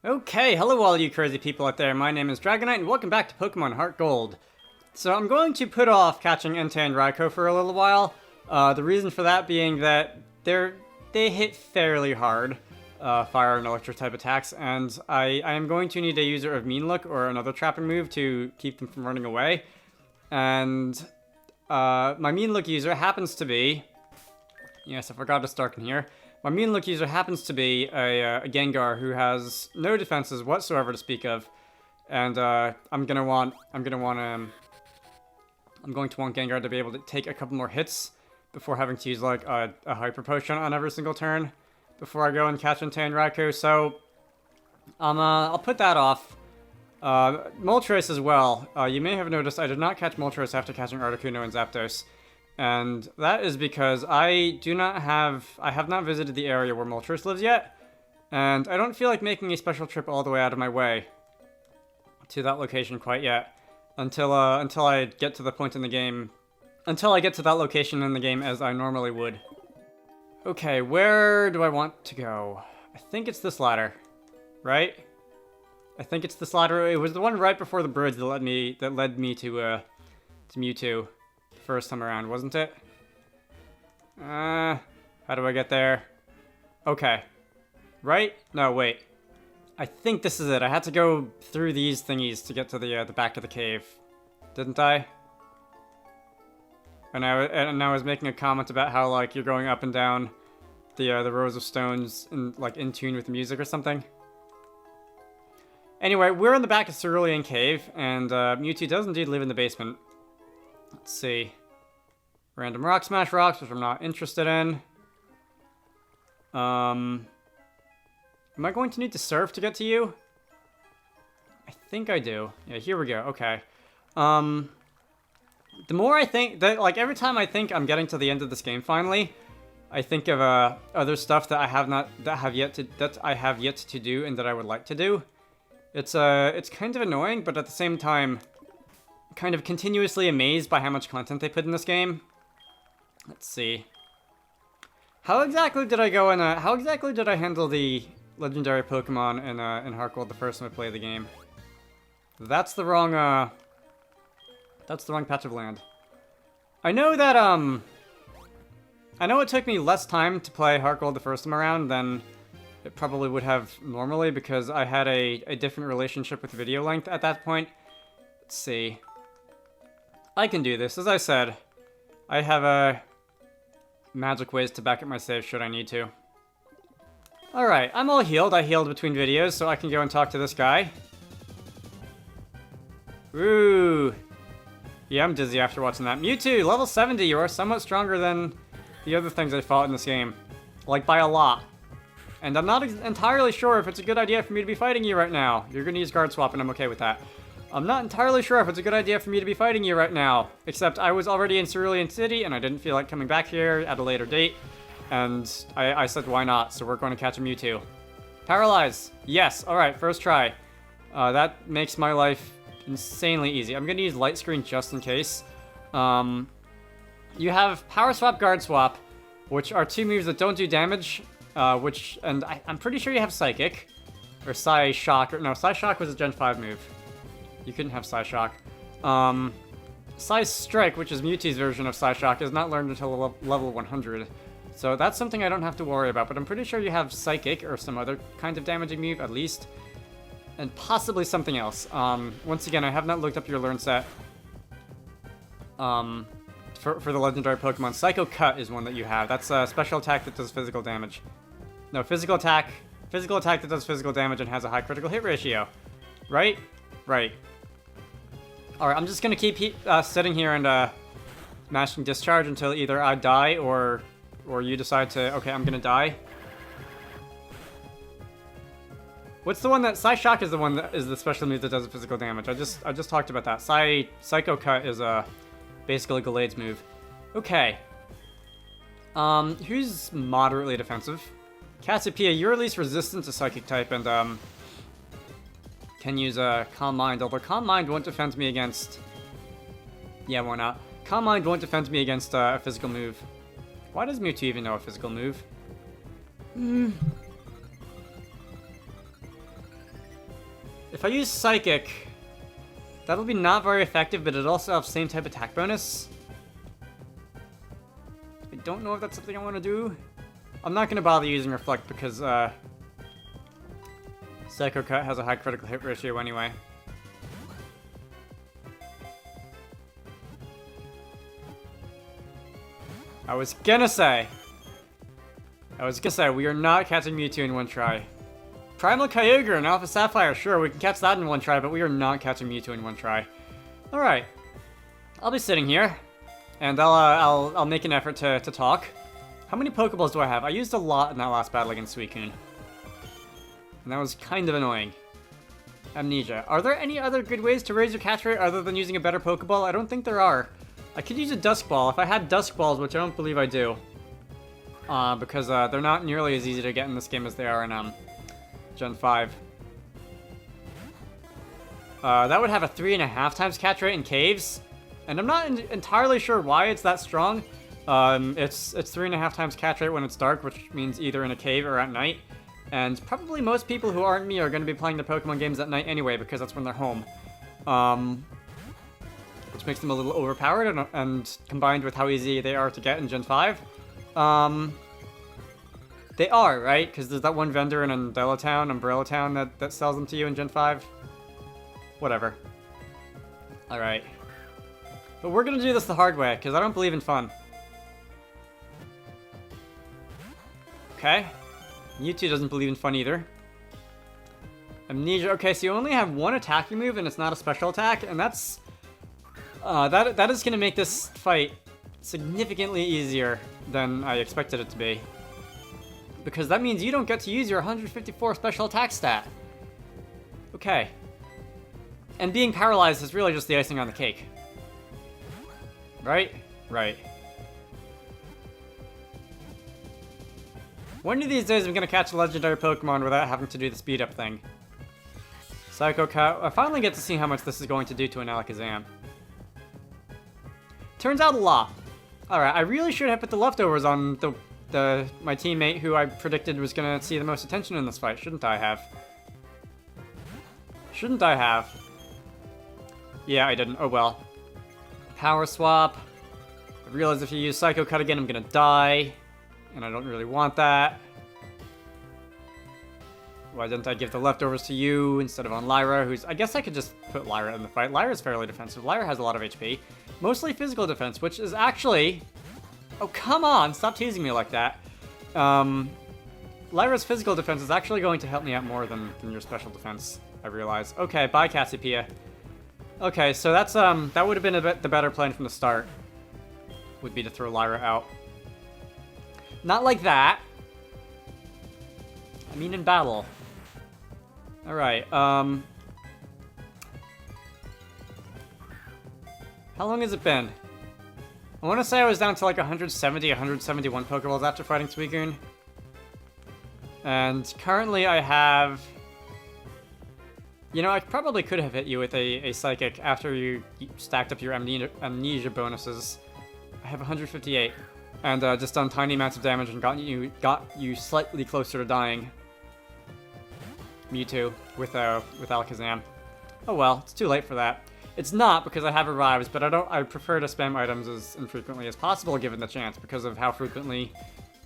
Okay, hello all you crazy people out there, my name is Dragonite and welcome back to Pokemon HeartGold. So I'm going to put off catching Entei and Raikou for a little while. The reason for that being that they hit fairly hard, fire and electric type attacks, and I am going to need a user of Mean Look or another trapping move to keep them from running away. And my Mean Look user happens to be... Yes, I forgot to start in here. My Mean Look user happens to be a Gengar who has no defenses whatsoever to speak of, and I'm going to want Gengar to be able to take a couple more hits before having to use like a Hyper Potion on every single turn before I go and catch Entei and Raikou. So I'll put that off. Moltres as well. You may have noticed I did not catch Moltres after catching Articuno and Zapdos. And that is because I have not visited the area where Moltres lives yet, and I don't feel like making a special trip all the way out of my way to that location quite yet, until I get to the point in the game, until I get to that location in the game as I normally would. Okay, where do I want to go? I think it's this ladder, right? I think it's this ladder. It was the one right before the bridge that led me to Mewtwo. First time around, wasn't it? How do I get there? Okay. Right? No, wait. I think this is it. I had to go through these thingies to get to the back of the cave. Didn't I? And I was making a comment about how, like, you're going up and down the rows of stones in tune with the music or something. Anyway, we're in the back of Cerulean Cave, and Mewtwo does indeed live in the basement. Let's see. Random Rock Smash rocks, which I'm not interested in. Am I going to need to surf to get to you? I think I do. Yeah, here we go. Okay. The more I think that, like, every time I think I'm getting to the end of this game finally, I think of other stuff that I have yet to do and that I would like to do. It's kind of annoying, but at the same time, kind of continuously amazed by how much content they put in this game. Let's see. How exactly did I go and how exactly did I handle the legendary Pokemon in HeartGold the first time I played the game? That's the wrong patch of land. I know that I know it took me less time to play HeartGold the first time around than it probably would have normally because I had a different relationship with video length at that point. Let's see. I can do this. As I said, I have magic ways to back up my save should I need to. Alright, I'm all healed. I healed between videos, so I can go and talk to this guy. Ooh. Yeah, I'm dizzy after watching that. Mewtwo, level 70. You are somewhat stronger than the other things I fought in this game. Like, by a lot. And I'm not entirely sure if it's a good idea for me to be fighting you right now. You're gonna use Guard Swap, and I'm okay with that. I'm not entirely sure if it's a good idea for me to be fighting you right now, except I was already in Cerulean City, and I didn't feel like coming back here at a later date, and I said why not, so we're going to catch a Mewtwo. Paralyze! Yes, alright, first try. That makes my life insanely easy. I'm going to use Light Screen just in case. You have Power Swap, Guard Swap, which are two moves that don't do damage, and I'm pretty sure you have Psychic, or Psy Shock, or no, Psy Shock was a Gen 5 move. You couldn't have Psyshock. Psy Strike, which is Mewtwo's version of Psyshock, is not learned until level 100. So that's something I don't have to worry about, but I'm pretty sure you have Psychic or some other kind of damaging move, at least. And possibly something else. Once again, I have not looked up your learn set. For the legendary Pokemon. Psycho Cut is one that you have. That's a special attack that does physical damage. No, physical attack that does physical damage and has a high critical hit ratio. Right? Right. Alright, I'm just gonna keep sitting here and mashing Discharge until either I die or you decide to, okay, I'm gonna die. What's the one that, Psyshock is the one that is the special move that does physical damage. I just talked about that. Psycho Cut is basically Gallade's move. Okay. Who's moderately defensive? Cassiopeia, you're at least resistant to Psychic type and can use Calm Mind, although Calm Mind won't defend me against... Yeah, why not? Calm Mind won't defend me against a physical move. Why does Mewtwo even know a physical move? If I use Psychic, that'll be not very effective, but it'll also have same type attack bonus. I don't know if that's something I want to do. I'm not going to bother using Reflect because Psycho Cut has a high critical hit ratio anyway. I was gonna say, we are not catching Mewtwo in one try. Primal Kyogre and Alpha Sapphire, sure, we can catch that in one try, but we are not catching Mewtwo in one try. Alright. I'll be sitting here, and I'll make an effort to talk. How many Pokeballs do I have? I used a lot in that last battle against Suicune. And that was kind of annoying. Amnesia. Are there any other good ways to raise your catch rate other than using a better Pokeball? I don't think there are. I could use a Dusk Ball. If I had Dusk Balls, which I don't believe I do. Because they're not nearly as easy to get in this game as they are in Gen 5. That would have a 3.5 times catch rate in caves. And I'm not entirely sure why it's that strong. It's 3.5 times catch rate when it's dark, which means either in a cave or at night. And probably most people who aren't me are going to be playing the Pokemon games at night anyway, because that's when they're home. Which makes them a little overpowered, and combined with how easy they are to get in Gen 5. They are, right? Because there's that one vendor in Umbrella Town that sells them to you in Gen 5. Whatever. Alright. But we're gonna do this the hard way, because I don't believe in fun. Okay. Mewtwo doesn't believe in fun either. Amnesia. Okay, so you only have one attacking move, and it's not a special attack, and that's... that is going to make this fight significantly easier than I expected it to be. Because that means you don't get to use your 154 special attack stat. Okay. And being paralyzed is really just the icing on the cake. Right? Right. One of these days I'm going to catch a legendary Pokemon without having to do the speed up thing. Psycho Cut. I finally get to see how much this is going to do to an Alakazam. Turns out a lot. Alright, I really should have put the leftovers on my teammate who I predicted was going to see the most attention in this fight. Shouldn't I have? Shouldn't I have? Yeah, I didn't. Oh well. Power Swap. I realize if you use Psycho Cut again, I'm going to die. And I don't really want that. Why didn't I give the leftovers to you instead of on Lyra, who's... I guess I could just put Lyra in the fight. Lyra's fairly defensive. Lyra has a lot of HP. Mostly physical defense, which is actually... Oh, come on! Stop teasing me like that. Lyra's physical defense is actually going to help me out more than your special defense, I realize. Okay, bye, Cassiopeia. Okay, so that's, that would have been the better plan from the start. Would be to throw Lyra out. Not like that. I mean in battle. Alright, how long has it been? I want to say I was down to like 170, 171 Pokeballs after fighting Suicune. And currently I have... You know, I probably could have hit you with a Psychic after you stacked up your amnesia bonuses. I have 158. And just done tiny amounts of damage and got you slightly closer to dying. Mewtwo with Alakazam. Oh well, it's too late for that. It's not because I have arrives, but I prefer to spam items as infrequently as possible given the chance because of how frequently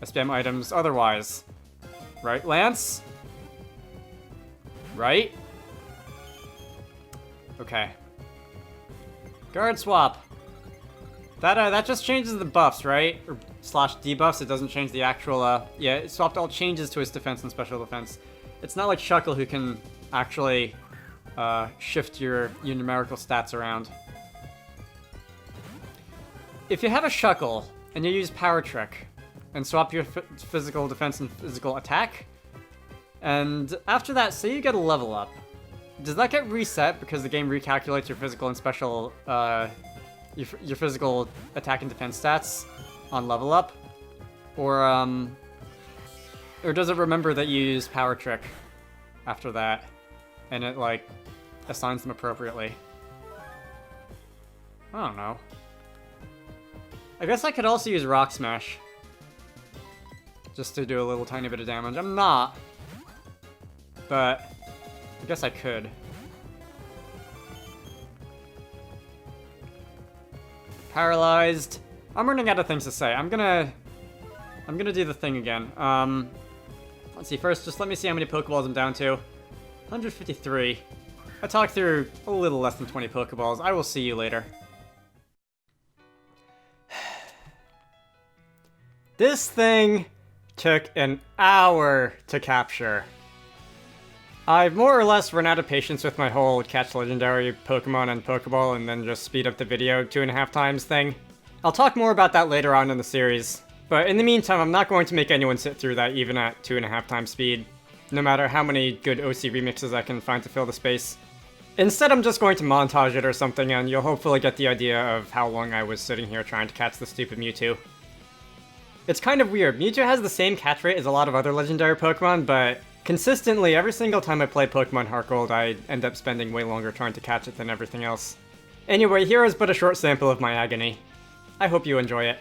I spam items otherwise. Right, Lance? Right? Okay. Guard swap. That just changes the buffs, right? Or slash debuffs. It doesn't change the actual, yeah, it swapped all changes to his defense and special defense. It's not like Shuckle who can actually shift your numerical stats around. If you have a Shuckle and you use Power Trick and swap your physical defense and physical attack, and after that, say you get a level up, does that get reset because the game recalculates your physical and special, your physical attack and defense stats on level up? Or does it remember that you use Power Trick after that, and it, like, assigns them appropriately? I don't know. I guess I could also use Rock Smash. Just to do a little tiny bit of damage. I'm not. But I guess I could. paralyzed. I'm running out of things to say. I'm gonna do the thing again. Let's see, first, just let me see how many Pokeballs I'm down to. 153. I talked through a little less than 20 Pokeballs. I will see you later. This thing took an hour to capture. I've more or less run out of patience with my whole catch legendary Pokemon and Pokeball and then just speed up the video 2.5 times thing. I'll talk more about that later on in the series, but in the meantime, I'm not going to make anyone sit through that even at 2.5 times speed, no matter how many good OC remixes I can find to fill the space. Instead, I'm just going to montage it or something, and you'll hopefully get the idea of how long I was sitting here trying to catch the stupid Mewtwo. It's kind of weird. Mewtwo has the same catch rate as a lot of other legendary Pokemon, but consistently, every single time I play Pokemon HeartGold, I end up spending way longer trying to catch it than everything else. Anyway, here is but a short sample of my agony. I hope you enjoy it.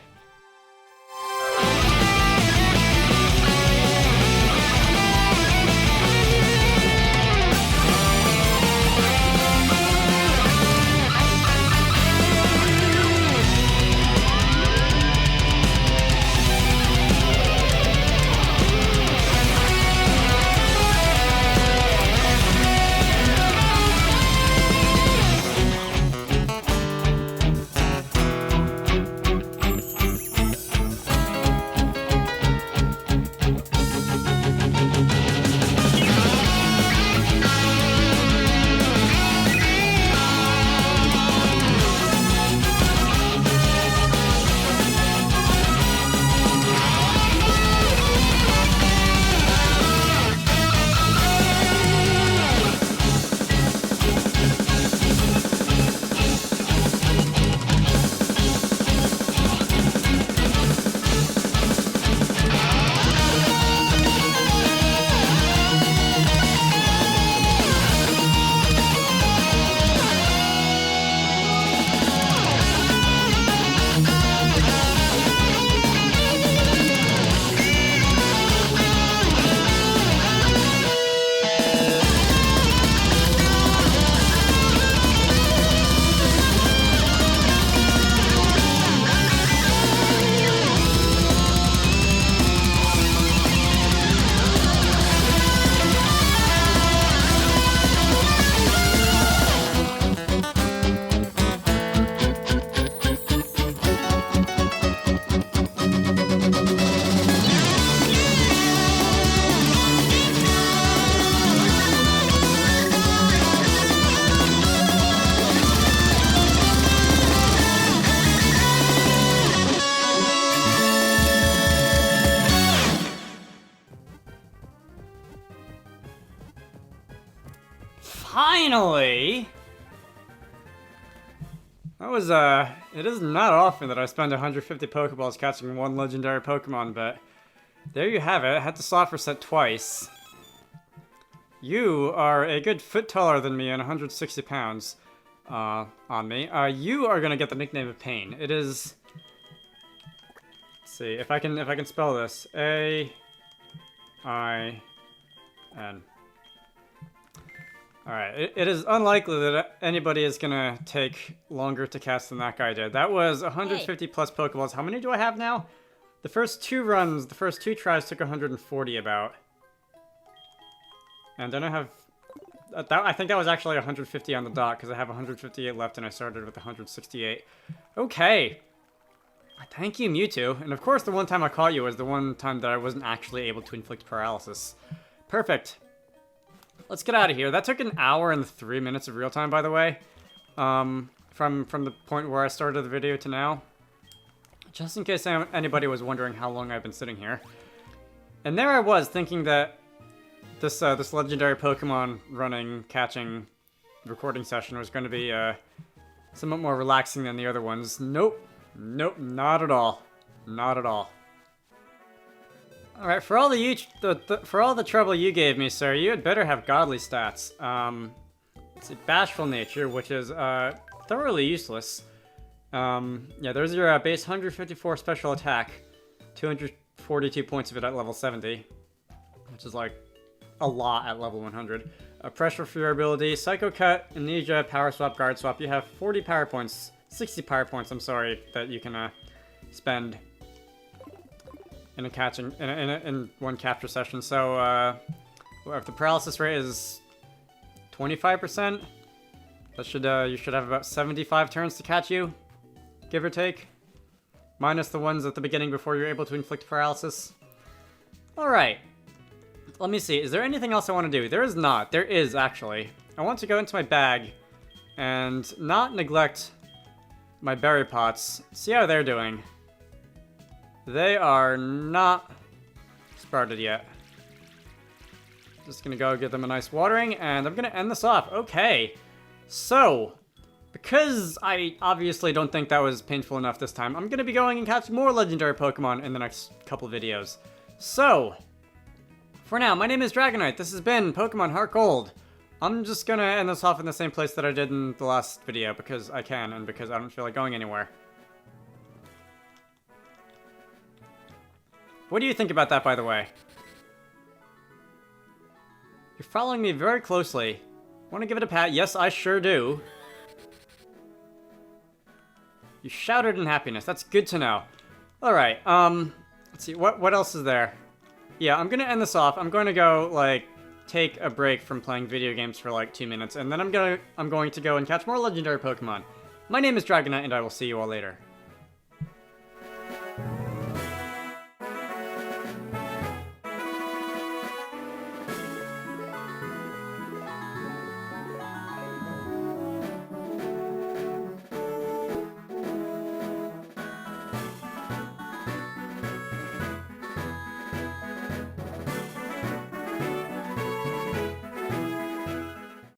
Finally! That was, it is not often that I spend 150 Pokeballs catching one legendary Pokemon, but there you have it. I had to soft reset twice. You are a good foot taller than me and 160 pounds, on me. You are gonna get the nickname of Pain. It is... Let's see, if I can spell this. A-I-N. Alright, it is unlikely that anybody is gonna take longer to cast than that guy did. That was 150 plus Pokeballs. How many do I have now? The first two runs, the first two tries took 140 about. And then I have... I think that was actually 150 on the dot, because I have 158 left and I started with 168. Okay! Thank you, Mewtwo. And of course the one time I caught you was the one time that I wasn't actually able to inflict paralysis. Perfect. Let's get out of here. That took an hour and 3 minutes of real time, by the way. From the point where I started the video to now. Just in case anybody was wondering how long I've been sitting here. And there I was, thinking that this legendary Pokemon running, catching, recording session was going to be somewhat more relaxing than the other ones. Nope. Nope, not at all. Not at all. Alright, for all the trouble you gave me, sir, you had better have godly stats. Let's see, Bashful Nature, which is thoroughly useless. Yeah, there's your base 154 special attack, 242 points of it at level 70, which is like a lot at level 100. Pressure for your ability, Psycho Cut, Amnesia, Power Swap, Guard Swap. You have 40 power points, 60 power points, I'm sorry, that you can spend in a catching in one capture session. So if the paralysis rate is 25%, that should you should have about 75 turns to catch you, give or take, minus the ones at the beginning before you're able to inflict paralysis. All right, let me see. Is there anything else I want to do? There is not. There is actually. I want to go into my bag and not neglect my berry pots. See how they're doing. They are not sprouted yet. Just gonna go give them a nice watering, and I'm gonna end this off. Okay, so because I obviously don't think that was painful enough this time, I'm gonna be going and catching more legendary Pokemon in the next couple videos. So, for now, my name is Dragonite. This has been Pokemon HeartGold. I'm just gonna end this off in the same place that I did in the last video because I can and because I don't feel like going anywhere. What do you think about that, by the way? You're following me very closely. Want to give it a pat? Yes, I sure do. You shouted in happiness. That's good to know. Alright, let's see. What else is there? Yeah, I'm gonna end this off. I'm going to go, like, take a break from playing video games for, like, 2 minutes, and then I'm going to go and catch more legendary Pokemon. My name is Dragonite, and I will see you all later.